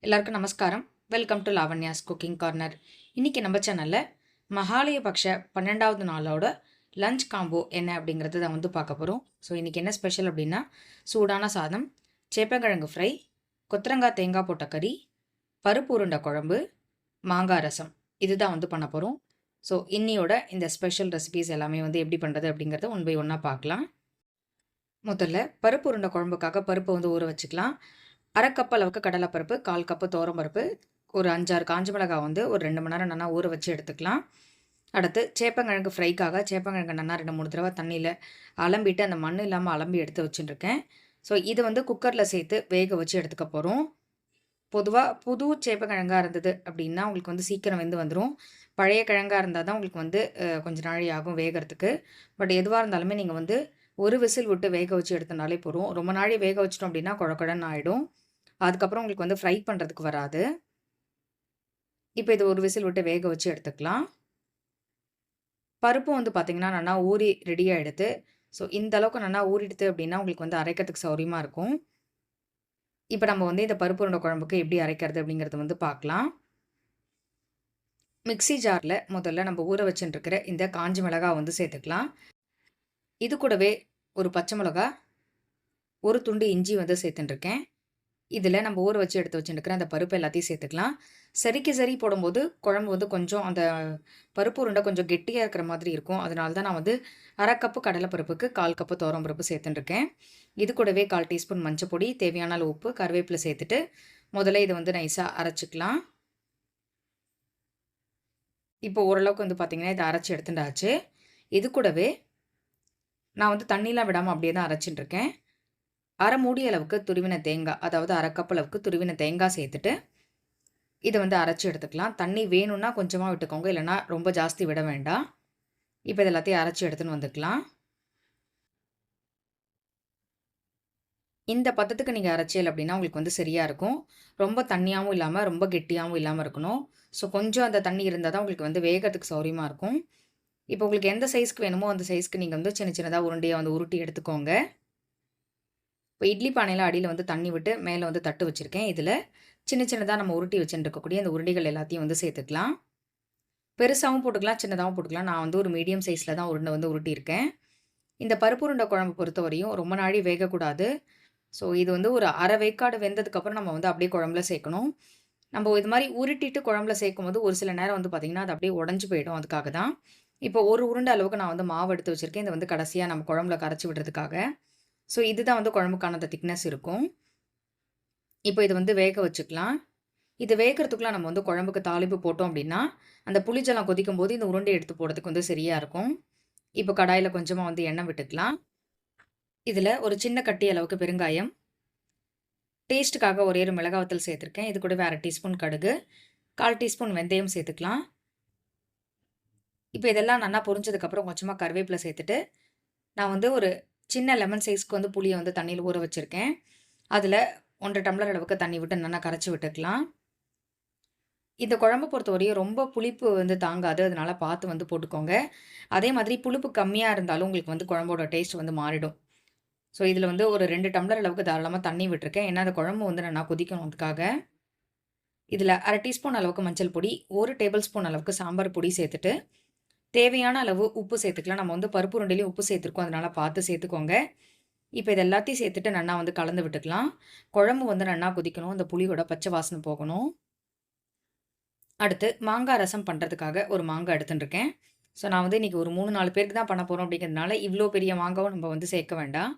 எல்லாருக்கும் நமஸ்காரம். Welcome to Lavanya's cooking corner. இன்னைக்கு நம்ம சேனல்ல மகாலயபக்ஷ 12வது நாளோட லஞ்ச் காம்போ என்ன அப்படிங்கிறது தான் வந்து பார்க்க போகிறோம். ஸோ இன்னைக்கு என்ன ஸ்பெஷல் அப்படின்னா சூடான சாதம், சேப்பங்கிழங்கு ஃப்ரை, கொத்தரங்காய் தேங்காய் போட்ட கறி, பருப்பு உருண்டை குழம்பு, மாங்காய் ரசம் இதுதான் வந்து பண்ண போகிறோம். ஸோ இன்னியோட இந்த ஸ்பெஷல் ரெசிபீஸ் எல்லாமே வந்து எப்படி பண்ணுறது அப்படிங்கிறத ஒன் பை ஒன்னாக பார்க்கலாம். முதல்ல பருப்பு உருண்டை குழம்புக்காக பருப்பை வந்து ஊற வச்சுக்கலாம். அரை கப் அளவுக்கு கடலைப்பருப்பு, 1/4 கப்பு துவரம்பருப்பு, ஒரு 5-6 காஞ்ச மிளகாய் வந்து ஒரு 2 மணி நேரம் நல்லா ஊற வச்சு எடுத்துக்கலாம். அடுத்து சேப்பங்கிழங்கு ஃப்ரைக்காக சேப்பங்கிழங்கு நல்லா 2-3 தடவை தண்ணியில் அலம்பிட்டு அந்த மண் இல்லாமல் அலம்பி எடுத்து வச்சுட்டுருக்கேன். ஸோ இது வந்து குக்கரில் சேர்த்து வேக வச்சு எடுத்துக்க போகிறோம். பொதுவாக புது சேப்பங்கிழங்காக இருந்தது அப்படின்னா உங்களுக்கு வந்து சீக்கிரம் வெந்து வந்துடும். பழைய கிழங்காக இருந்தால் தான் உங்களுக்கு வந்து கொஞ்சம் நாழி ஆகும் வேகிறதுக்கு. பட் எதுவாக இருந்தாலுமே நீங்கள் வந்து ஒரு விசில் விட்டு வேக வச்சு எடுத்தனாலே போதும். ரொம்ப நாழி வேக வச்சிட்டோம் அப்படின்னா குழக்குழன்னு ஆகிடும். அதுக்கப்புறம் உங்களுக்கு வந்து ஃப்ரை பண்ணுறதுக்கு வராது. இப்போ இது ஒரு விசில் விட்டு வேக வச்சு எடுத்துக்கலாம். பருப்பும் வந்து பார்த்திங்கன்னா நல்லா ஊறி ரெடியாக எடுத்து, ஸோ இந்த அளவுக்கு நல்லா ஊறிடுது அப்படின்னா உங்களுக்கு வந்து அரைக்கிறதுக்கு சௌரியமாக இருக்கும். இப்போ நம்ம வந்து இந்த பருப்பு உருண்டை குழம்புக்கு எப்படி அரைக்கிறது அப்படிங்கிறது வந்து பார்க்கலாம். மிக்ஸி ஜாரில் முதல்ல நம்ம ஊற வச்சுட்டுருக்கிற இந்த காஞ்ச மிளகாய் வந்து சேர்த்துக்கலாம். இது கூடவே ஒரு பச்சை மிளகா, ஒரு துண்டு இஞ்சி வந்து சேர்த்துட்டுருக்கேன். இதில் நம்ம ஊற வச்சு எடுத்து வச்சுருக்கிற அந்த பருப்பு எல்லாத்தையும் சேர்த்துக்கலாம். சரிக்கு சரி போடும்போது குழம்பு வந்து கொஞ்சம் அந்த பருப்பு உருண்டை கொஞ்சம் கெட்டியாக இருக்கிற மாதிரி இருக்கும். அதனால தான் நான் வந்து அரை கப்பு கடலைப்பருப்புக்கு 1/4 கப்பு துவரம்பருப்பு சேர்த்துட்டுருக்கேன். இது கூடவே 1/4 டீஸ்பூன் மஞ்சப்பொடி, தேவையான அளவு உப்பு, கருவேப்பிலை சேர்த்துட்டு முதல்ல இதை வந்து நைஸாக அரைச்சிக்கலாம். இப்போ ஓரளவுக்கு வந்து பார்த்திங்கன்னா இதை அரைச்சி எடுத்துட்டாச்சு. இது கூடவே நான் வந்து தண்ணிலாம் விடாமல் அப்படியே தான் அரைச்சிட்டுருக்கேன். அரை மூடி அளவுக்கு துருவின தேங்காய், அதாவது அரை கப் அளவுக்கு துருவின தேங்காய் சேர்த்துட்டு இதை வந்து அரைச்சி எடுத்துக்கலாம். தண்ணி வேணும்னா கொஞ்சமாக விட்டுக்கோங்க, இல்லைனா ரொம்ப ஜாஸ்தி விட வேண்டாம். இப்போ இது எல்லாத்தையும் அரைச்சி எடுத்துன்னு வந்துக்கலாம். இந்த பதத்துக்கு நீங்கள் அரைச்சல் அப்படின்னா உங்களுக்கு வந்து சரியாக இருக்கும். ரொம்ப தண்ணியாகவும் இல்லாமல் ரொம்ப கெட்டியாகவும் இல்லாமல் இருக்கணும். ஸோ கொஞ்சம் அந்த தண்ணி இருந்தால் தான் உங்களுக்கு வந்து வேகிறதுக்கு சௌரியமாக இருக்கும். இப்போ உங்களுக்கு எந்த சைஸ்க்கு வேணுமோ அந்த சைஸ்க்கு நீங்கள் வந்து சின்ன சின்னதாக உருண்டையாக வந்து உருட்டி எடுத்துக்கோங்க. இப்போ இட்லி பானையில் அடியில் வந்து தண்ணி விட்டு மேலே வந்து தட்டு வச்சுருக்கேன். இதில் சின்ன சின்னதாக நம்ம உருட்டி வச்சுருக்கக்கூடிய அந்த உருண்டைகள் எல்லாத்தையும் வந்து சேர்த்துக்கலாம். பெருசாகவும் போட்டுக்கலாம், சின்னதாகவும் போட்டுக்கலாம். நான் வந்து ஒரு மீடியம் சைஸில் தான் உருண்டை வந்து உருட்டியிருக்கேன். இந்த பருப்பு உருண்டை குழம்பு பொறுத்தவரையும் ரொம்ப நாழி வேகக்கூடாது. ஸோ இது வந்து ஒரு அரை வேக்காடு வெந்ததுக்கப்புறம் நம்ம வந்து அப்படியே குழம்புல சேர்க்கணும். நம்ம இது மாதிரி உருட்டிட்டு குழம்புல சேர்க்கும்போது ஒரு சில நேரம் வந்து பார்த்திங்கன்னா அது அப்படியே உடஞ்சி போயிடும். அதுக்காக தான் இப்போ ஒரு உருண்டை அளவுக்கு நான் வந்து மாவு எடுத்து வச்சுருக்கேன். இதை வந்து கடைசியாக நம்ம குழம்புல கரைச்சி விடுறதுக்காக. ஸோ இதுதான் வந்து குழம்புக்கான அந்த திக்னஸ் இருக்கும். இப்போ இது வந்து வேக வச்சுக்கலாம். இது வேகிறதுக்குலாம் நம்ம வந்து குழம்புக்கு தாளிப்பு போட்டோம் அப்படின்னா அந்த புளிஜலம் கொதிக்கும் போது இந்த உருண்டை எடுத்து போடுறதுக்கு வந்து சரியாக இருக்கும். இப்போ கடாயில் கொஞ்சமாக வந்து எண்ணெய் விட்டுக்கலாம். இதில் ஒரு சின்ன கட்டி அளவுக்கு பெருங்காயம், டேஸ்ட்டுக்காக ஒரே ஒரு மிளகாய் வத்தல் சேர்த்துருக்கேன். இது கூட அரை டீஸ்பூன் கடுகு, 1/4 டீஸ்பூன் வெந்தயம் சேர்த்துக்கலாம். இப்போ இதெல்லாம் நல்லா பொரிஞ்சதுக்கப்புறம் கொஞ்சமாக கருவேப்பிலை சேர்த்துட்டு நான் வந்து ஒரு சின்ன லெமன் சைஸ்க்கு வந்து புளியை வந்து தண்ணியில் ஊற வச்சுருக்கேன். அதில் 1 டம்ளர் அளவுக்கு தண்ணி விட்டு நல்லா கரைச்சி விட்டுக்கலாம். இந்த குழம்பு பொறுத்தவரையும் ரொம்ப புளிப்பு வந்து தாங்காது, அதனால் பார்த்து வந்து போட்டுக்கோங்க. அதே மாதிரி புளிப்பு கம்மியாக இருந்தாலும் உங்களுக்கு வந்து குழம்போட டேஸ்ட் வந்து மாறிடும். ஸோ இதில் வந்து ஒரு 2 டம்ளர் அளவுக்கு தாராளமாக தண்ணி விட்டுருக்கேன். ஏன்னா அந்த குழம்பு வந்து நல்லா கொதிக்கணும் அதுக்காக. இதில் அரை டீஸ்பூன் அளவுக்கு மஞ்சள் பொடி, 1 டேபிள் ஸ்பூன் அளவுக்கு சாம்பார் பொடி சேர்த்துட்டு தேவையான அளவு உப்பு சேர்த்துக்கலாம். நம்ம வந்து பருப்பு உருண்டையிலையும் உப்பு சேர்த்துருக்கோம், அதனால் பார்த்து சேர்த்துக்கோங்க. இப்போ இது எல்லாத்தையும் சேர்த்துட்டு நல்லா வந்து கலந்து விட்டுக்கலாம். குழம்பு வந்து நல்லா கொதிக்கணும், அந்த புளியோட பச்சை வாசனை போகணும். அடுத்து மாங்காய் ரசம் பண்ணுறதுக்காக ஒரு மாங்காய் எடுத்துட்டுருக்கேன். ஸோ நான் வந்து இன்றைக்கி ஒரு 3-4 பேருக்கு தான் பண்ண போகிறோம் அப்படிங்கிறதுனால இவ்வளோ பெரிய மாங்காவும் நம்ம வந்து சேர்க்க வேண்டாம்.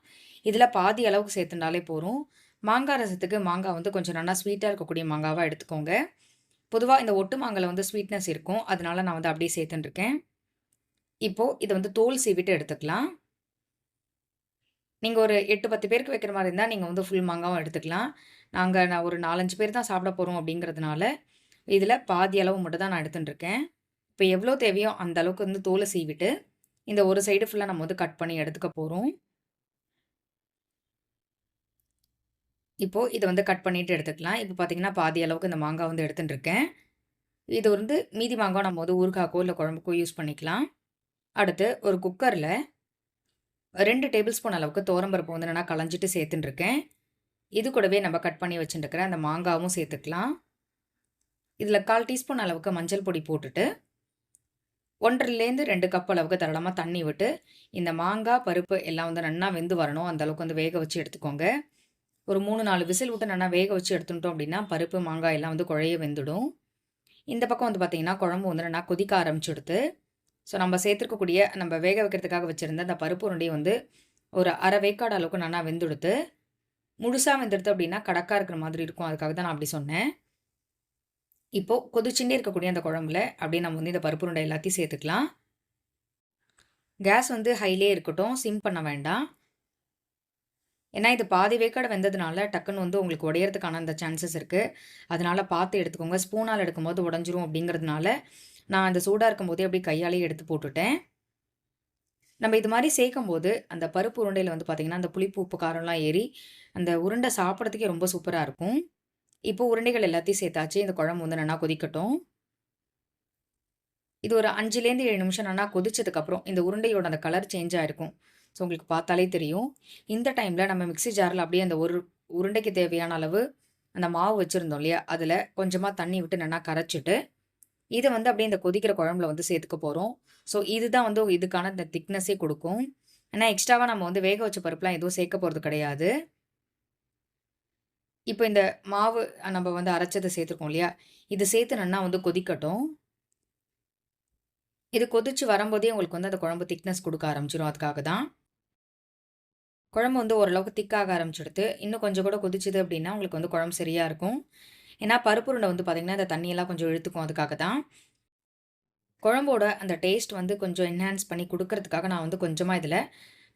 இதில் பாதி அளவுக்கு சேர்த்துனாலே போதும். மாங்காய் ரசத்துக்கு மாங்காய் வந்து கொஞ்சம் நல்லா ஸ்வீட்டாக இருக்கக்கூடிய மாங்காவாக எடுத்துக்கோங்க. பொதுவாக இந்த ஒட்டு மாங்காயில் வந்து ஸ்வீட்னஸ் இருக்கும், அதனால நான் வந்து அப்படியே சேர்த்துட்டுருக்கேன். இப்போது இதை வந்து தோல் சீவிட்டு எடுத்துக்கலாம். நீங்கள் ஒரு 8-10 பேருக்கு வைக்கிற மாதிரி இருந்தால் நீங்கள் வந்து ஃபுல் மாங்காவும் எடுத்துக்கலாம். நான் ஒரு 4-5 பேர் தான் சாப்பிட போகிறோம் அப்படிங்கிறதுனால இதில் பாதி அளவு மட்டும் தான் நான் எடுத்துட்டுருக்கேன். இப்போ எவ்வளோ தேவையோ அந்த அளவுக்கு வந்து தோலை சீவிட்டு இந்த ஒரு சைடு ஃபுல்லாக நம்ம வந்து கட் பண்ணி எடுத்துக்க போகிறோம். இப்போது இதை வந்து கட் பண்ணிவிட்டு எடுத்துக்கலாம். இப்போ பார்த்தீங்கன்னா பாதி அளவுக்கு இந்த மாங்காய் வந்து எடுத்துட்டுருக்கேன். இது வந்து மீதி மாங்காய் நம்ம வந்து ஊறுகாய்க்கோ இல்லை குழம்புக்கோ யூஸ் பண்ணிக்கலாம். அடுத்து ஒரு குக்கரில் 2 டேபிள் ஸ்பூன் அளவுக்கு துவரம்பருப்பு வந்து நான் களைஞ்சிட்டு சேர்த்துட்டுருக்கேன். இது கூடவே நம்ம கட் பண்ணி வச்சுட்டுருக்கிற அந்த மாங்காவும் சேர்த்துக்கலாம். இதில் 1/4 டீஸ்பூன் அளவுக்கு மஞ்சள் பொடி போட்டுட்டு 1 2 கப் அளவுக்கு தாராளமாக தண்ணி விட்டு இந்த மாங்காய் பருப்பு எல்லாம் வந்து நல்லா வெந்து வரணும். அந்த அளவுக்கு வந்து வேக வச்சு எடுத்துக்கோங்க. ஒரு 3 4 விசில் விட்டு நல்லா வேக வச்சு எடுத்துட்டோம் அப்படின்னா பருப்பு மாங்காய் எல்லாம் வந்து குழைய வெந்துடும். இந்த பக்கம் வந்து பார்த்தீங்கன்னா குழம்பு வந்து நல்லா கொதிக்க ஆரம்பிச்சுடுத்து. ஸோ நம்ம சேர்த்துருக்கக்கூடிய நம்ம வேக வைக்கிறதுக்காக வச்சுருந்த அந்த பருப்பு உருண்டையை வந்து ஒரு அரை வேக்காடு அளவுக்கு நல்லா வெந்துடுத்து. முழுசாக வெந்துடுத்து அப்படின்னா கடக்காக இருக்கிற மாதிரி இருக்கும். அதுக்காக தான் நான் அப்படி சொன்னேன். இப்போது கொதிச்சுட்டே இருக்கக்கூடிய அந்த குழம்புல அப்படியே நம்ம வந்து இந்த பருப்பு உருண்டை எல்லாத்தையும் சேர்த்துக்கலாம். கேஸ் வந்து ஹைலே இருக்கட்டும், சிம் பண்ண வேண்டாம். ஏன்னா இது பாதி வேக்காடு வெந்ததுனால டக்குன்னு வந்து உங்களுக்கு உடையறதுக்கான அந்த சான்சஸ் இருக்குது. அதனால் பார்த்து எடுத்துக்கோங்க. ஸ்பூனால் எடுக்கும்போது உடஞ்சிரும் அப்படிங்கிறதுனால நான் அந்த சூடாக இருக்கும்போதே அப்படியே கையாலேயே எடுத்து போட்டுட்டேன். நம்ம இது மாதிரி சேர்க்கும்போது அந்த பருப்பு உருண்டையில் வந்து பார்த்திங்கன்னா அந்த புளிப்பு உப்பு காரம்லாம் ஏறி அந்த உருண்டை சாப்பிட்றதுக்கே ரொம்ப சூப்பராக இருக்கும். இப்போ உருண்டைகள் எல்லாத்தையும் சேர்த்தாச்சு. இந்த குழம்பு வந்து நல்லா கொதிக்கட்டும். இது ஒரு 5லேருந்து 7 நிமிஷம் நல்லா கொதிச்சதுக்கப்புறம் இந்த உருண்டையோட அந்த கலர் சேஞ்ச் ஆகிருக்கும். ஸோ உங்களுக்கு பார்த்தாலே தெரியும். இந்த டைமில் நம்ம மிக்ஸி ஜாரில் அப்படியே அந்த ஒரு உருண்டைக்கு தேவையான அளவு அந்த மாவு வச்சுருந்தோம் இல்லையா, அதில் கொஞ்சமாக தண்ணி விட்டு நல்லா கரைச்சிட்டு இதை வந்து அப்படியே இந்த கொதிக்கிற குழம்புல வந்து சேர்த்துக்க போகிறோம். ஸோ இதுதான் வந்து இதுக்கான இந்த திக்னஸே கொடுக்கும். ஏன்னா எக்ஸ்ட்ராவாக நம்ம வந்து வேக வச்ச பருப்புலாம் எதுவும் சேர்க்க போகிறது கிடையாது. இப்போ இந்த மாவு நம்ம வந்து அரைச்சதை சேர்த்துருக்கோம் இல்லையா, இது சேர்த்து நல்லா வந்து கொதிக்கட்டும். இது கொதிச்சு வரும்போதே உங்களுக்கு வந்து அந்த குழம்பு திக்னஸ் கொடுக்க ஆரம்பிச்சிடும். அதுக்காக தான் குழம்பு வந்து ஓரளவுக்கு திக்காக ஆரம்பிச்சிடுது. இன்னும் கொஞ்சம் கூட கொதிச்சுது அப்படின்னா உங்களுக்கு வந்து குழம்பு சரியாக இருக்கும். ஏன்னா பருப்பு உருண்டை வந்து பார்த்திங்கன்னா அந்த தண்ணியெல்லாம் கொஞ்சம் இழுத்துக்கும். அதுக்காக தான் குழம்போட அந்த டேஸ்ட் வந்து கொஞ்சம் என்ஹான்ஸ் பண்ணி கொடுக்கறதுக்காக நான் வந்து கொஞ்சமாக இதில்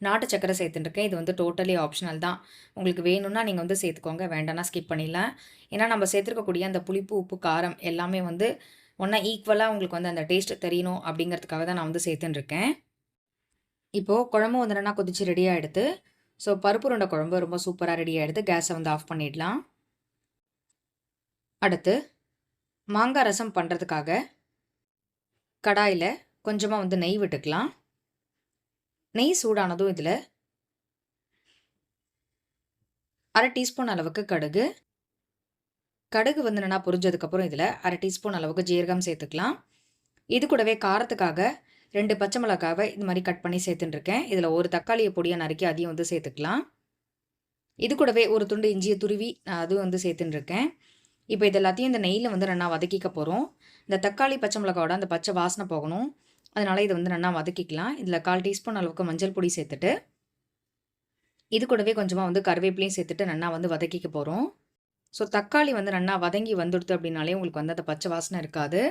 நாட்டு சக்கரை சேர்த்துட்டுருக்கேன். இது வந்து டோட்டலி ஆப்ஷனல் தான். உங்களுக்கு வேணும்னா நீங்கள் வந்து சேர்த்துக்கோங்க, வேண்டாம்னா ஸ்கிப் பண்ணிடலாம். ஏன்னா நம்ம சேர்த்துருக்கக்கூடிய அந்த புளிப்பு உப்பு காரம் எல்லாமே வந்து ஒன்றா ஈக்குவலாக உங்களுக்கு வந்து அந்த டேஸ்ட் தெரியணும் அப்படிங்கிறதுக்காக தான் நான் வந்து சேர்த்துட்டுருக்கேன். இப்போது குழம்பு வந்து என்னென்னா கொதிச்சு ரெடி ஆகிடுது. ஸோ பருப்பு உருண்டை குழம்பு ரொம்ப சூப்பராக ரெடி ஆகிடுது. கேஸை வந்து ஆஃப் பண்ணிடலாம். அடுத்து மாங்காய் ரசம் பண்ணுறதுக்காக கடாயில் கொஞ்சமாக வந்து நெய் விட்டுக்கலாம். நெய் சூடானதும் இதில் 1/2 டீஸ்பூன் அளவுக்கு கடுகு. கடுகு வந்து நல்லா பொரிஞ்சதுக்கப்புறம் இதில் 1/2 டீஸ்பூன் அளவுக்கு ஜீரகம் சேர்த்துக்கலாம். இது கூடவே காரத்துக்காக 2 பச்சை மிளகாவை இது மாதிரி கட் பண்ணி சேர்த்துட்டுருக்கேன். இதில் ஒரு தக்காளியை பொடியாக நறுக்கி அதையும் வந்து சேர்த்துக்கலாம். இது கூடவே ஒரு துண்டு இஞ்சியை துருவி அதுவும் வந்து சேர்த்துட்டுருக்கேன். இப்போ இது எல்லாத்தையும் இந்த நெய்யில் வந்து நல்லா வதக்கிக்க போகிறோம். இந்த தக்காளி பச்சை மிளகாவோட அந்த பச்சை வாசனை போகணும். அதனால் இதை வந்து நல்லா வதக்கிக்கலாம். இதில் 1/4 டீஸ்பூன் அளவுக்கு மஞ்சள் பொடி சேர்த்துட்டு இது கூடவே கொஞ்சமாக வந்து கருவேப்பிலையும் சேர்த்துட்டு நல்லா வந்து வதக்கிக்க போகிறோம். ஸோ தக்காளி வந்து நல்லா வதங்கி வந்துடுது அப்படின்னாலே உங்களுக்கு வந்து அந்த பச்சை வாசனை இருக்காது.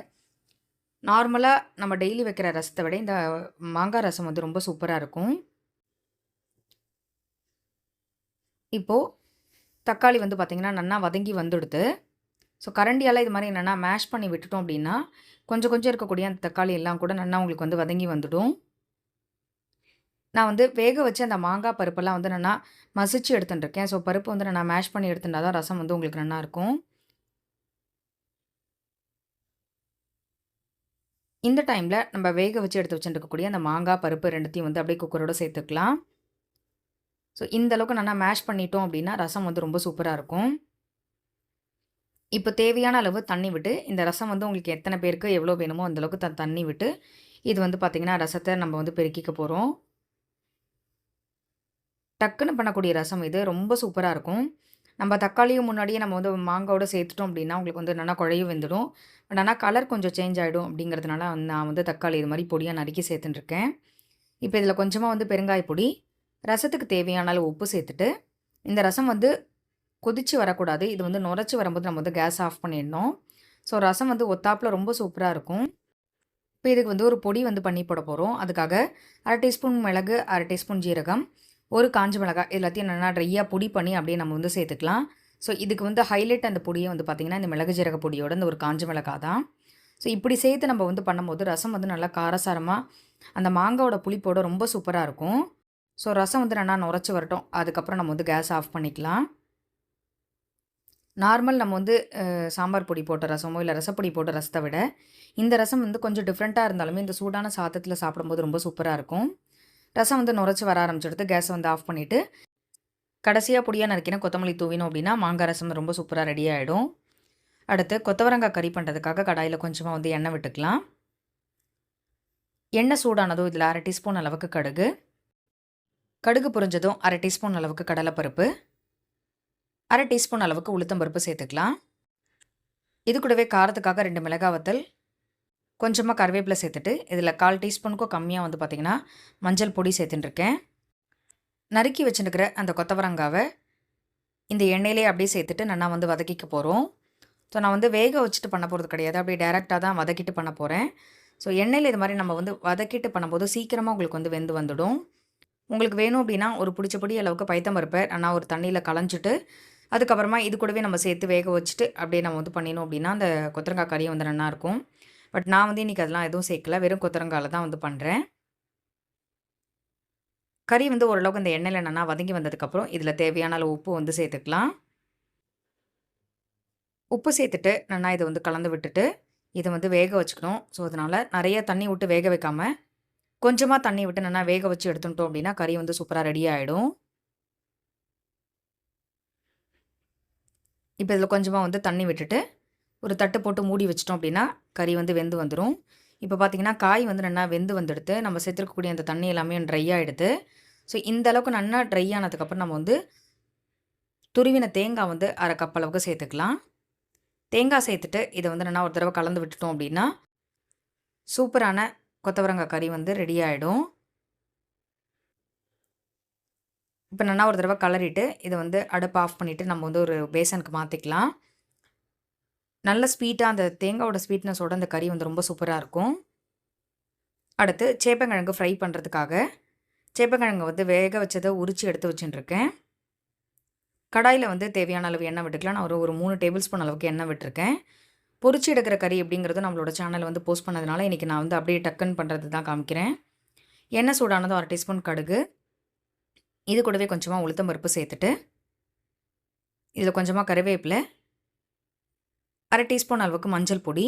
நார்மலாக நம்ம டெய்லி வைக்கிற ரசத்தை விட இந்த மாங்காய் ரசம் வந்து ரொம்ப சூப்பராக இருக்கும். இப்போது தக்காளி வந்து பார்த்திங்கன்னா நல்லா வதங்கி வந்துடுது. ஸோ கரண்டியால் இது மாதிரி என்னென்னா மேஷ் பண்ணி விட்டுட்டோம் அப்படின்னா கொஞ்சம் கொஞ்சம் இருக்கக்கூடிய அந்த தக்காளி எல்லாம் கூட நல்லா உங்களுக்கு வந்து வதங்கி வந்துடும். நான் வந்து வேக வச்சு அந்த மாங்காய் பருப்பெல்லாம் வந்து நல்லா மசிச்சு எடுத்துட்டுருக்கேன். ஸோ பருப்பு வந்து நான் மேஷ் பண்ணி எடுத்துட்டா தான் ரசம் வந்து உங்களுக்கு நல்லாயிருக்கும். இந்த டைமில் நம்ம வேக வச்சு எடுத்து வச்சுருக்கக்கூடிய அந்த மாங்காய் பருப்பு ரெண்டுத்தையும் வந்து அப்படியே குக்கரோடு சேர்த்துக்கலாம். ஸோ இந்த அளவுக்கு நல்லா மேஷ் பண்ணிட்டோம் அப்படின்னா ரசம் வந்து ரொம்ப சூப்பராக இருக்கும். இப்போ தேவையான அளவு தண்ணி விட்டு இந்த ரசம் வந்து உங்களுக்கு எத்தனை பேருக்கு எவ்வளோ வேணுமோ அந்தளவுக்கு தண்ணி விட்டு இது வந்து பார்த்திங்கன்னா ரசத்தை நம்ம வந்து பெருக்கிக்க போகிறோம். டக்குன்னு பண்ணக்கூடிய ரசம் இது ரொம்ப சூப்பராக இருக்கும். நம்ம தக்காளியும் முன்னாடியே நம்ம வந்து மாங்காயோடு சேர்த்துட்டோம் அப்படின்னா உங்களுக்கு வந்து நல்லா குழையும் வெந்துடும். பட் ஆனால் கலர் கொஞ்சம் சேஞ்ச் ஆகிடும் அப்படிங்கிறதுனால நான் வந்து தக்காளி இது மாதிரி பொடியாக நறுக்கி சேர்த்துட்டுருக்கேன். இப்போ இதில் கொஞ்சமாக வந்து பெருங்காய பொடி, ரசத்துக்கு தேவையான அளவு உப்பு சேர்த்துட்டு இந்த ரசம் வந்து கொதித்து வரக்கூடாது. இது வந்து நுரைச்சி வரும்போது நம்ம வந்து கேஸ் ஆஃப் பண்ணிடணும். ஸோ ரசம் வந்து ஒத்தாப்பில் ரொம்ப சூப்பராக இருக்கும். இப்போ இதுக்கு வந்து ஒரு பொடி வந்து பண்ணி போட போகிறோம். அதுக்காக 1/2 டீஸ்பூன் மிளகு, 1/2 டீஸ்பூன் ஜீரகம், ஒரு காஞ்ச மிளகாய் எல்லாத்தையும் நல்லா ட்ரையாக பொடி பண்ணி அப்படியே நம்ம வந்து சேர்த்துக்கலாம். ஸோ இதுக்கு வந்து ஹைலைட் அந்த பொடியை வந்து பார்த்திங்கன்னா இந்த மிளகு ஜீரக பொடியோட இந்த ஒரு காஞ்ச மிளகாய் தான். ஸோ இப்படி சேர்த்து நம்ம வந்து பண்ணும்போது ரசம் வந்து நல்லா காரசாரமாக அந்த மாங்காயோட புளிப்போட ரொம்ப சூப்பராக இருக்கும். ஸோ ரசம் வந்து நல்லா நுரைச்சி வரட்டும். அதுக்கப்புறம் நம்ம வந்து கேஸ் ஆஃப் பண்ணிக்கலாம். நார்மல் நம்ம வந்து சாம்பார் பொடி போட்ட ரசமோ இல்லை ரசப்பொடி போட்ட ரசத்தை விட இந்த ரசம் வந்து கொஞ்சம் டிஃப்ரெண்ட்டாக இருந்தாலுமே இந்த சூடான சாதத்தில் சாப்பிடும்போது ரொம்ப சூப்பராக இருக்கும். ரசம் வந்து நுரைச்சி வர ஆரம்பிச்சிடுது. கேஸை வந்து ஆஃப் பண்ணிவிட்டு கடைசியாக பொடியாக நறுக்கின கொத்தமல்லி தூவினோம் அப்படின்னா மாங்காய் ரசம் ரொம்ப சூப்பராக ரெடி ஆகிடும். அடுத்து கொத்தவரங்காய் கறி பண்ணுறதுக்காக கடாயில் கொஞ்சமாக வந்து எண்ணெய் விட்டுக்கலாம். எண்ணெய் சூடானதும் இதில் 1/2 டீஸ்பூன் அளவுக்கு கடுகு, கடுகு பொரிஞ்சதும் 1/2 டீஸ்பூன் அளவுக்கு கடலைப்பருப்பு, 1/2 டீஸ்பூன் அளவுக்கு உளுத்தம்பருப்பு சேர்த்துக்கலாம். இது கூடவே காரத்துக்காக 2 மிளகாய் வத்தல், கொஞ்சமாக கருவேப்பிலை சேர்த்துட்டு இதில் 1/4 டீஸ்பூனுக்கும் கம்மியாக வந்து பார்த்திங்கன்னா மஞ்சள் பொடி சேர்த்துட்டுருக்கேன். நறுக்கி வச்சுருக்கிற அந்த கொத்தவரங்காவை இந்த எண்ணெயிலே அப்படியே சேர்த்துட்டு நல்லா வந்து வதக்கிக்க போகிறோம். ஸோ நான் வந்து வேக வச்சுட்டு பண்ண போகிறது கிடையாது, அப்படியே டேரெக்டாக தான் வதக்கிட்டு பண்ண போகிறேன். ஸோ எண்ணெயில் இது மாதிரி நம்ம வந்து வதக்கிட்டு பண்ணும்போது சீக்கிரமாக உங்களுக்கு வந்து வெந்து வந்துடும். உங்களுக்கு வேணும் அப்படின்னா ஒரு பிடிச்சபடி அளவுக்கு பைத்தம்பருப்பை நல்லா ஒரு தண்ணியில் களைஞ்சிட்டு அதுக்கப்புறமா இது கூடவே நம்ம சேர்த்து வேக வச்சுட்டு அப்படியே நம்ம வந்து பண்ணினோம் அப்படின்னா அந்த கொத்தரங்காய் கறியும் வந்து நல்லாயிருக்கும். பட் நான் வந்து இன்றைக்கி அதெல்லாம் எதுவும் சேர்க்கல, வெறும் கொத்தரங்காயில் தான் வந்து பண்ணுறேன். கறி வந்து ஓரளவுக்கு இந்த எண்ணெயில் நல்லா வதங்கி வந்ததுக்கப்புறம் இதில் தேவையான அளவு உப்பு வந்து சேர்த்துக்கலாம். உப்பு சேர்த்துட்டு நல்லா இதை வந்து கலந்து விட்டுட்டு இதை வந்து வேக வச்சுக்கணும். ஸோ அதனால் நிறைய தண்ணி விட்டு வேக வைக்காமல் கொஞ்சமாக தண்ணி விட்டு நல்லா வேக வச்சு எடுத்துட்டோம் அப்படின்னா கறி வந்து சூப்பராக ரெடி ஆகிடும். இப்போ இதில் கொஞ்சமாக வந்து தண்ணி விட்டுட்டு ஒரு தட்டு போட்டு மூடி வச்சிட்டோம் அப்படின்னா கறி வந்து வெந்து வந்துடும். இப்போ பார்த்திங்கன்னா காய் வந்து நல்லா வெந்து வந்துடுது. நம்ம சேர்த்துருக்கக்கூடிய அந்த தண்ணி எல்லாமே ட்ரை ஆகிடுது. ஸோ இந்த அளவுக்கு நல்லா ட்ரை ஆனதுக்கப்புறம் நம்ம வந்து துருவின தேங்காய் வந்து 1/2 கப் அளவுக்கு சேர்த்துக்கலாம். தேங்காய் சேர்த்துட்டு இதை வந்து நல்லா ஒரு தடவை கலந்து விட்டுட்டோம் அப்படின்னா சூப்பரான கொத்தவரங்காய் கறி வந்து ரெடி ஆகிடும். இப்போ நல்லா ஒரு தடவை கலரிட்டு இதை வந்து அடுப்பு ஆஃப் பண்ணிவிட்டு நம்ம வந்து ஒரு பேசனுக்கு மாற்றிக்கலாம். நல்ல ஸ்வீட்டாக அந்த தேங்காயோட ஸ்வீட்னஸோட அந்த கறி வந்து ரொம்ப சூப்பராக இருக்கும். அடுத்து சேப்பங்கிழங்கு ஃப்ரை பண்ணுறதுக்காக சேப்பங்கிழங்கு வந்து வேக வச்சதை உரித்து எடுத்து வச்சுட்டுருக்கேன். கடாயில் வந்து தேவையான அளவு எண்ணெய் விட்டுக்கலாம். நான் ஒரு 3 டேபிள் ஸ்பூன் அளவுக்கு எண்ணெய் விட்டுருக்கேன். பொரிச்சு எடுக்கிற கறி அப்படிங்கிறது நம்மளோட சேனலில் வந்து போஸ்ட் பண்ணதுனால இன்றைக்கி நான் வந்து அப்படியே டக்குன்னு பண்ணுறது தான் காமிக்கிறேன். எண்ணெய் சூடானதும் 1/2 டீஸ்பூன் கடுகு, இது கூடவே கொஞ்சமாக உளுத்தம்பருப்பு சேர்த்துட்டு இதில் கொஞ்சமாக கருவேப்பிலை, 1/2 டீஸ்பூன் அளவுக்கு மஞ்சள் பொடி,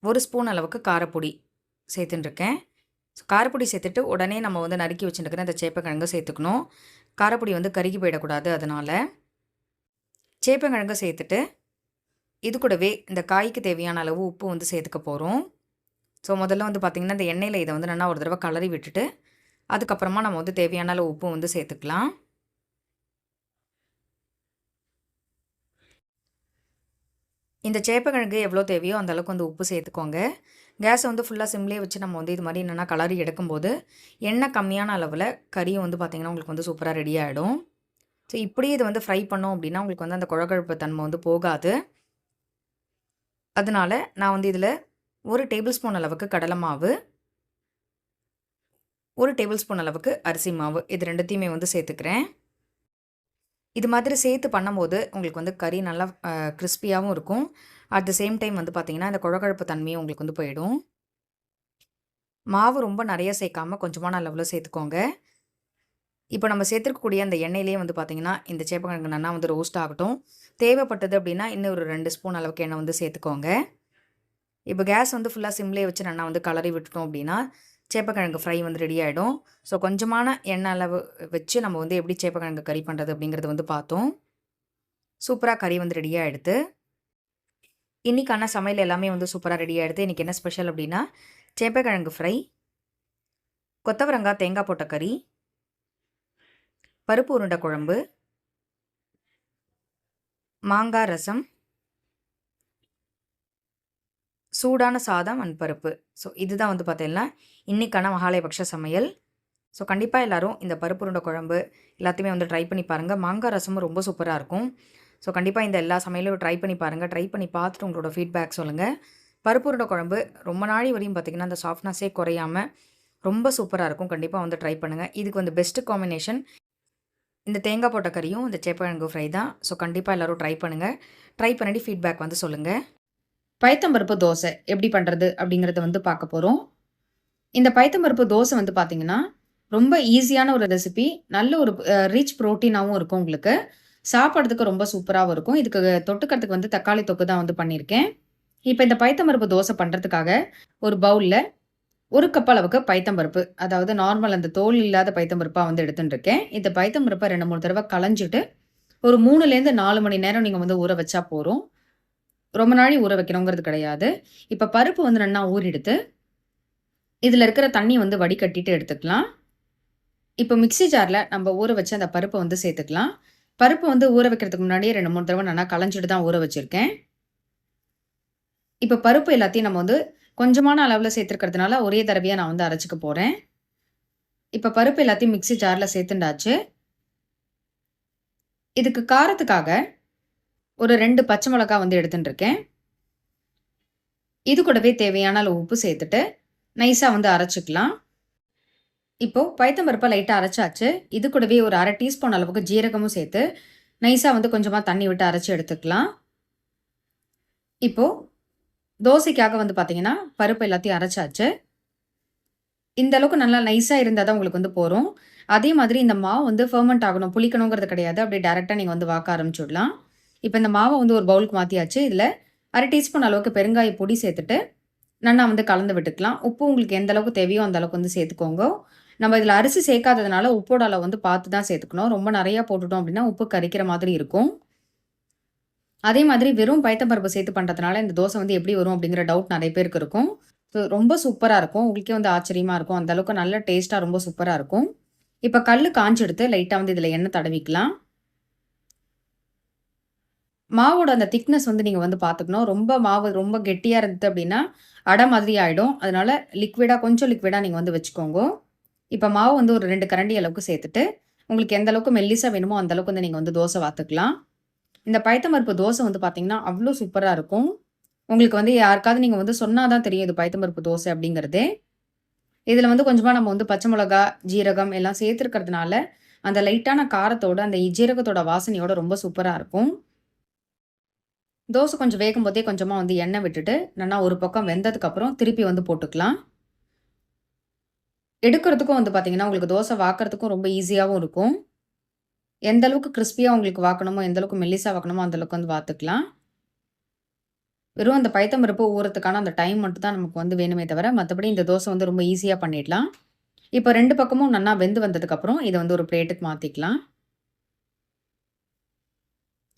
1 ஸ்பூன் அளவுக்கு காரப்பொடி சேர்த்துட்டுருக்கேன். ஸோ காரப்பொடி சேர்த்துட்டு உடனே நம்ம வந்து நறுக்கி வச்சுருக்கிற அந்த சேப்பங்கிழங்கு சேர்த்துக்கணும். காரப்பொடி வந்து கருகி போயிடக்கூடாது. அதனால் சேப்பங்கிழங்கு சேர்த்துட்டு இது கூடவே இந்த காய்க்கு தேவையான அளவு உப்பு வந்து சேர்த்துக்க போகிறோம். ஸோ முதல்ல வந்து பார்த்திங்கன்னா இந்த எண்ணெயில் இதை வந்து நல்லா ஒரு தடவை கலரி விட்டுட்டு அதுக்கப்புறமா நம்ம வந்து தேவையான அளவு உப்பு வந்து சேர்த்துக்கலாம். இந்த சேப்பங்கிழங்கு எவ்வளோ தேவையோ அந்த அளவுக்கு வந்து உப்பு சேர்த்துக்கோங்க. கேஸை வந்து ஃபுல்லாக சிம்லேயே வச்சு நம்ம வந்து இது மாதிரி என்னென்னா கலரி எடுக்கும்போது எண்ணெய் கம்மியான அளவில் கறியும் வந்து பார்த்திங்கன்னா உங்களுக்கு வந்து சூப்பராக ரெடி ஆகிடும். ஸோ இப்படியே இது வந்து ஃப்ரை பண்ணோம் அப்படின்னா உங்களுக்கு வந்து அந்த குழகுழப்பு தன்மை வந்து போகாது. அதனால் நான் வந்து இதில் 1 டேபிள் ஸ்பூன் அளவுக்கு கடலை மாவு, 1 டேபிள் ஸ்பூன் அளவுக்கு அரிசி மாவு, இது ரெண்டுத்தையுமே வந்து சேர்த்துக்கிறேன். இது மாதிரி சேர்த்து பண்ணும்போது உங்களுக்கு வந்து கறி நல்லா கிறிஸ்பியாகவும் இருக்கும். அட் த சேம் டைம் வந்து பார்த்திங்கன்னா இந்த குழகுழப்பு தன்மையும் உங்களுக்கு வந்து போயிடும். மாவு ரொம்ப நிறைய சேர்க்காமல் கொஞ்சமான அளவில் சேர்த்துக்கோங்க. இப்போ நம்ம சேர்த்துருக்கக்கூடிய அந்த எண்ணெயிலே வந்து பார்த்திங்கன்னா இந்த சேப்பங்கிழங்கு நல்லா வந்து ரோஸ்ட் ஆகட்டும். தேவைப்பட்டது அப்படின்னா இன்னும் ஒரு 2 ஸ்பூன் அளவுக்கு எண்ணெய் வந்து சேர்த்துக்கோங்க. இப்போ கேஸ் வந்து ஃபுல்லாக சிம்லேயே வச்சு நல்லா வந்து கலரி விட்டுட்டோம் அப்படின்னா சேப்பக்கிழங்கு ஃப்ரை வந்து ரெடி ஆகிடும். ஸோ கொஞ்சமான எண்ணெய் அளவு வச்சு நம்ம வந்து எப்படி சேப்பக்கிழங்கு கறி பண்ணுறது அப்படிங்கிறது வந்து பார்த்தோம். சூப்பராக கறி வந்து ரெடி ஆகிடுது. இன்றைக்கான சமையல் எல்லாமே வந்து சூப்பராக ரெடி ஆகிடுது. இன்றைக்கி என்ன ஸ்பெஷல் அப்படின்னா சேப்பக்கிழங்கு ஃப்ரை, கொத்தவரங்காய் தேங்காய் போட்ட கறி, பருப்பு உருண்டை குழம்பு, மாங்காய் ரசம், சூடான சாதம் அண்ட் பருப்பு. ஸோ இதுதான் வந்து பார்த்தீங்கன்னா இன்றைக்கான மகாலயபக்ஷ சமையல். ஸோ கண்டிப்பாக எல்லோரும் இந்த பருப்பு உருண்டை குழம்பு எல்லாத்தையுமே வந்து ட்ரை பண்ணி பாருங்கள். மாங்காய் ரசமும் ரொம்ப சூப்பராக இருக்கும். ஸோ கண்டிப்பாக இந்த எல்லா சமையலும் ட்ரை பண்ணி பாருங்கள். ட்ரை பண்ணி பார்த்துட்டு உங்களோட ஃபீட்பேக் சொல்லுங்கள். பருப்பு உருண்டை குழம்பு ரொம்ப நாள் வரையும் பார்த்திங்கன்னா அந்த சாஃப்ட்னஸே குறையாமல் ரொம்ப சூப்பராக இருக்கும். கண்டிப்பாக வந்து ட்ரை பண்ணுங்கள். இதுக்கு வந்து பெஸ்ட்டு காம்பினேஷன் இந்த தேங்காய் போட்ட கறியும் இந்த சேப்பக்கிழங்கு ஃப்ரை தான். ஸோ கண்டிப்பாக எல்லோரும் ட்ரை பண்ணுங்கள். ட்ரை பண்ணிட்டு ஃபீட்பேக் வந்து சொல்லுங்கள். பைத்தம்பருப்பு தோசை எப்படி பண்ணுறது அப்படிங்கிறத வந்து பார்க்க போகிறோம். இந்த பைத்தம்பருப்பு தோசை வந்து பார்த்திங்கன்னா ரொம்ப ஈஸியான ஒரு ரெசிபி. நல்ல ஒரு ரிச் ப்ரோட்டீனாகவும் இருக்கும். உங்களுக்கு சாப்பிட்றதுக்கு ரொம்ப சூப்பராகவும் இருக்கும். இதுக்கு தொட்டுக்கிறதுக்கு வந்து தக்காளி தொக்கு தான் வந்து பண்ணியிருக்கேன். இப்போ இந்த பைத்தம்பருப்பு தோசை பண்ணுறதுக்காக ஒரு பவுலில் 1 கப் அளவுக்கு பைத்தம்பருப்பு. அதாவது நார்மல் அந்த தோல் இல்லாத பைத்தம்பருப்பா வந்து எடுத்துட்டுருக்கேன். இந்த பைத்தம்பருப்ப 2, 3 தடவ கலஞ்சிட்டு, ஒரு 3லேருந்து 4 மணி நேரம் நீங்க வந்து ஊற வச்சா போரும். ரொம்ப நாழி ஊற வைக்கணுங்கிறது கிடையாது. இப்ப பருப்பு வந்து நன்னா ஊறிடுத்து. இதுல இருக்கிற தண்ணி வந்து வடிகட்டிட்டு எடுத்துக்கலாம். இப்ப மிக்ஸி ஜார்ல நம்ம ஊற வச்ச அந்த பருப்ப வந்து சேர்த்துக்கலாம். பருப்பு வந்து ஊற வைக்கிறதுக்கு முன்னாடியே 2, 3 தடவ நல்லா கலஞ்சிட்டு தான் ஊற வச்சிருக்கேன். இப்ப பருப்பு எல்லாத்தையும் நம்ம வந்து கொஞ்சமான அளவுல சேர்த்துருக்கிறதுனால, ஒரே தடவையா நான் வந்து அரைச்சுக்க போறேன். இப்ப பருப்பு எல்லாத்தையும் மிக்ஸி ஜார்ல சேர்த்துண்டாச்சு. இதுக்கு காரத்துக்காக ஒரு 2 பச்சை மிளகா வந்து எடுத்துட்டுருக்கேன். இது கூடவே தேவையான அளவு உப்பு சேர்த்துட்டு, நைஸா வந்து அரைச்சுக்கலாம். இப்போ பைத்தம் பருப்ப லைட்டா அரைச்சாச்சு. இது கூடவே ஒரு 1/2 டீஸ்பூன் அளவுக்கு ஜீரகமும் சேர்த்து, நைஸா வந்து கொஞ்சமா தண்ணி விட்டு அரைச்சு எடுத்துக்கலாம். இப்போ தோசைக்காக வந்து பார்த்தீங்கன்னா, பருப்பு எல்லாத்தையும் அரைச்சாச்சு. இந்த அளவுக்கு நல்லா நைஸா இருந்தா தான் உங்களுக்கு வந்து போரும். அதே மாதிரி இந்த மாவு வந்து ஃபெர்மெண்ட் ஆகணும், புளிக்கணுங்கிறது கிடையாது. அப்படியே டைரக்ட்டா நீங்க வந்து வாக்க ஆரம்பிச்சுடலாம். இப்ப இந்த மாவ வந்து ஒரு பவுலுக்கு மாத்தியாச்சு. இதுல 1/2 டீஸ்பூன் அளவுக்கு பெருங்காய பொடி சேர்த்துட்டு, நல்லா வந்து கலந்து விட்டுக்கலாம். உப்பு உங்களுக்கு எந்த அளவுக்கு தேவையோ அந்த அளவுக்கு வந்து சேர்த்துக்கோங்க. நம்ம இதுல அரிசி சேர்க்காததுனால உப்போட அளவு வந்து பார்த்து தான் சேர்த்துக்கணும். ரொம்ப நெறையா போட்டுட்டோம் அப்படின்னா, உப்பு கரிக்கிற மாதிரி இருக்கும். அதே மாதிரி வெறும் பயத்தம் பருப்பு சேர்த்து பண்றதுனால, இந்த தோசை வந்து எப்படி வரும் அப்படிங்கிற டவுட் நெறைய பேருக்கு இருக்கும். ஸோ ரொம்ப சூப்பரா இருக்கும். உங்களுக்கே வந்து ஆச்சரியமா இருக்கும். அந்த அளவுக்கு நல்ல டேஸ்ட்டா ரொம்ப சூப்பரா இருக்கும். இப்ப கல்லு காய்ஞ்சு எடுத்து லைட்டா வந்து இதுல எண்ணெய் தடவிக்கலாம். மாவோட அந்த திக்னஸ் வந்து நீங்க வந்து பார்த்துக்கணும். ரொம்ப மாவு ரொம்ப கெட்டியா இருந்தது அப்படின்னா, அடை மாதிரி ஆயிடும். அதனால கொஞ்சம் லிக்விடா நீங்க வந்து வச்சுக்கோங்க. இப்ப மாவு வந்து ஒரு 2 கரண்டி அளவுக்கு சேர்த்துட்டு, உங்களுக்கு எந்த அளவுக்கு மெல்லிசா வேணுமோ, அந்த அளவுக்கு வந்து நீங்க வந்து தோசை வாத்துக்கலாம். இந்த பயத்தம் பருப்பு தோசை வந்து பார்த்தீங்கன்னா, அவ்ளோ சூப்பரா இருக்கும். உங்களுக்கு வந்து யாருக்காவது நீங்க வந்து சொன்னா தான் தெரியும் இது பயத்தம் பருப்பு தோசை அப்படிங்கிறதே. இதுல வந்து கொஞ்சமா நம்ம வந்து பச்சை மிளகா, ஜீரகம் எல்லாம் சேர்த்துருக்கிறதுனால, அந்த லைட்டான காரத்தோட, அந்த ஜீரகத்தோட வாசனையோட ரொம்ப சூப்பரா இருக்கும். தோசை கொஞ்சம் வேகும்போதே கொஞ்சமா வந்து எண்ணெய் விட்டுட்டு, நல்லா ஒரு பக்கம் வெந்ததுக்கப்புறம் திருப்பி வந்து போட்டுக்கலாம். எடுக்கிறதுக்கும் வந்து பார்த்தீங்கன்னா, உங்களுக்கு தோசை வாக்குறதுக்கும் ரொம்ப ஈஸியாவும் இருக்கும். எந்த அளவுக்கு கிரிஸ்பியா உங்களுக்கு வாக்கணுமோ, எந்த அளவுக்கு மெல்லிசா வாக்கணுமோ, அந்த அளவுக்கு வந்து வாத்துக்கலாம். வெறும் அந்த பயத்தம் பருப்பு ஊறதுக்கான அந்த டைம் மட்டும் தான் நமக்கு வந்து வேணுமே தவிர, மத்தபடி இந்த தோசை வந்து ரொம்ப ஈஸியா பண்ணிடலாம். இப்ப 2 பக்கமும் நல்லா வெந்து வந்ததுக்கப்புறம், இத வந்து ஒரு பிளேட்டுக்கு மாத்திக்கலாம்.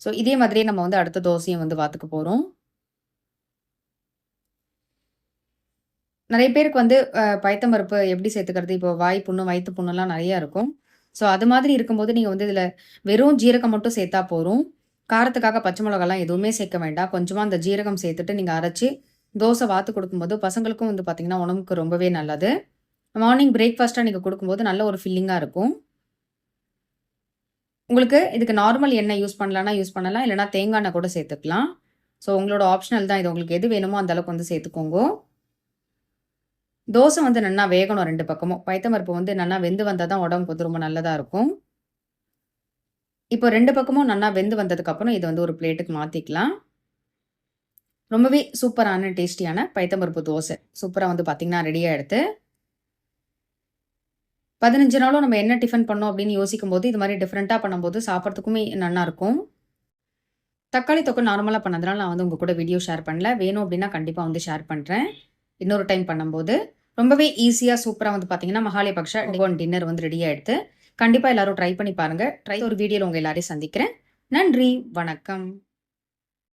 ஸோ இதே மாதிரியே நம்ம வந்து அடுத்த தோசையும் வந்து வாத்துக்க போறோம். நெறைய பேருக்கு வந்து பயத்தம் பருப்பு எப்படி சேர்த்துக்கிறது? இப்போ வாய் புண்ணு, வயித்து புண்ணுலாம் நெறையா இருக்கும். ஸோ அது மாதிரி இருக்கும்போது, நீங்க வந்து இதில வெறும் ஜீரகம் மட்டும் சேர்த்தா போரும். காரத்துக்காக பச்சை மிளகாலாம் எதுவுமே சேர்க்க வேண்டாம். கொஞ்சமா அந்த ஜீரகம் சேர்த்துட்டு நீங்க அரைச்சு, தோசை வாத்து குடுக்கும்போது, பசங்களுக்கும் வந்து பார்த்தீங்கன்னா, உடம்புக்கு ரொம்பவே நல்லது. மார்னிங் பிரேக்ஃபாஸ்ட்டா நீங்க குடுக்கும்போது நல்ல ஒரு ஃபில்லிங்கா இருக்கும். உங்களுக்கு இதுக்கு நார்மல் எண்ணெய் யூஸ் பண்ணலான்னா யூஸ் பண்ணலாம். இல்லன்னா தேங்காய் எண்ணெய் கூட சேர்த்துக்கலாம். ஸோ உங்களோட ஆப்ஷனல் தான் இது. உங்களுக்கு எது வேணுமோ அந்த அளவுக்கு வந்து சேர்த்துக்கோங்க. தோசை வந்து நன்னா வேகணும் 2 பக்கமும். பயத்தம் பருப்பு வந்து நன்னா வெந்து வந்தா தான் உடம்புக்கு வந்து ரொம்ப நல்லதா இருக்கும். இப்போ 2 பக்கமும் நன்னா வெந்து வந்ததுக்கப்புறம் இத வந்து ஒரு பிளேட்டுக்கு மாத்திக்கலாம். ரொம்பவே சூப்பரான டேஸ்டியான பயத்தம் பருப்பு தோசை. சூப்பரா வந்து பார்த்தீங்கன்னா, ரெடி ஆயிடுத்து. 15 நாளும் நம்ம என்ன டிஃபன் பண்ணோம் அப்படின்னு யோசிக்கும்போது, இது மாரி டிஃபரெண்ட்டா பண்ணும்போது சாப்பிடறதுக்குமே நல்லாருக்கும். தக்காளி தொக்கு நார்மலா பண்ணதுனால நான் வந்து உங்க கூட வீடியோ ஷேர் பண்ணல. வேணும் அப்படின்னா கண்டிப்பா வந்து ஷேர் பண்றேன். இன்னொரு டைம் பண்ணும்போது. ரொம்பவே ஈஸியா சூப்பரா வந்து பார்த்தீங்கன்னா, மகாலயபக்ஷா டின்னர் வந்து ரெடி ஆயிடுத்து. கண்டிப்பா எல்லாரும் ட்ரை பண்ணி பாருங்க. ஒரு வீடியோல உங்க எல்லாரையும் சந்திக்கிறேன். நன்றி. வணக்கம்.